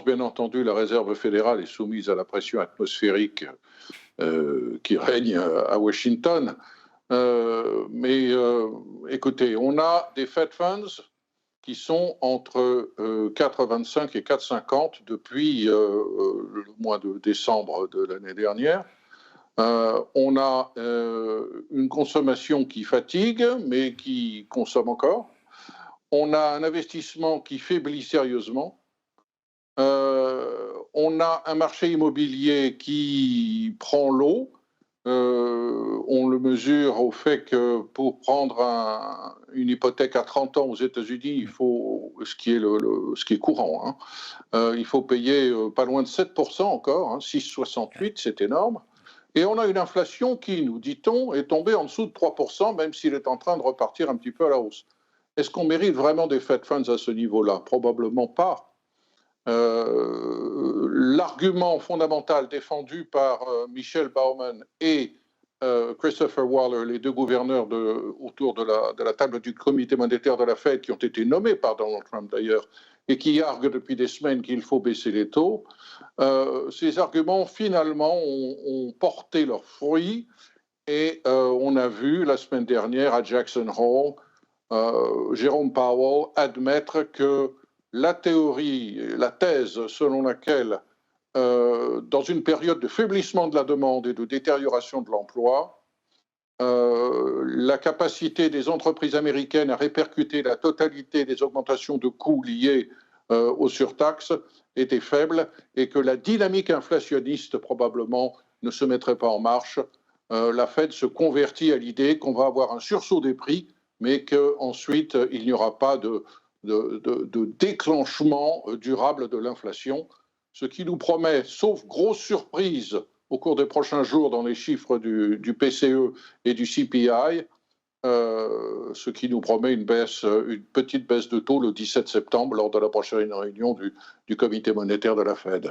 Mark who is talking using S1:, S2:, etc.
S1: bien entendu, la Réserve fédérale est soumise à la pression atmosphérique qui règne à Washington. Mais écoutez, on a des Fed Funds qui sont entre 4,25 et 4,50 depuis le mois de décembre de l'année dernière. On a une consommation qui fatigue, mais qui consomme encore. On a un investissement qui faiblit sérieusement. On a un marché immobilier qui prend l'eau. On le mesure au fait que pour prendre une hypothèque à 30 ans aux États-Unis, il faut, ce qui est courant, hein, il faut payer pas loin de 7% encore, hein, 6,68, c'est énorme. Et on a une inflation qui, nous dit-on, est tombée en dessous de 3%, même s'il est en train de repartir un petit peu à la hausse. Est-ce qu'on mérite vraiment des Fed Funds à ce niveau-là? Probablement pas. L'argument fondamental défendu par Michelle Baumann et Christopher Waller, les deux gouverneurs autour de la table du comité monétaire de la Fed, qui ont été nommés par Donald Trump d'ailleurs, et qui arguent depuis des semaines qu'il faut baisser les taux, ces arguments finalement ont porté leurs fruits, et on a vu la semaine dernière à Jackson Hole Jérôme Powell admettre que la théorie, la thèse selon laquelle, dans une période de faiblissement de la demande et de détérioration de l'emploi, la capacité des entreprises américaines à répercuter la totalité des augmentations de coûts liées aux surtaxes était faible et que la dynamique inflationniste probablement ne se mettrait pas en marche. La Fed se convertit à l'idée qu'on va avoir un sursaut des prix, mais qu'ensuite il n'y aura pas de déclenchement durable de l'inflation, ce qui nous promet, sauf grosse surprise au cours des prochains jours dans les chiffres du PCE et du CPI, ce qui nous promet une petite baisse de taux le 17 septembre lors de la prochaine réunion du comité monétaire de la Fed.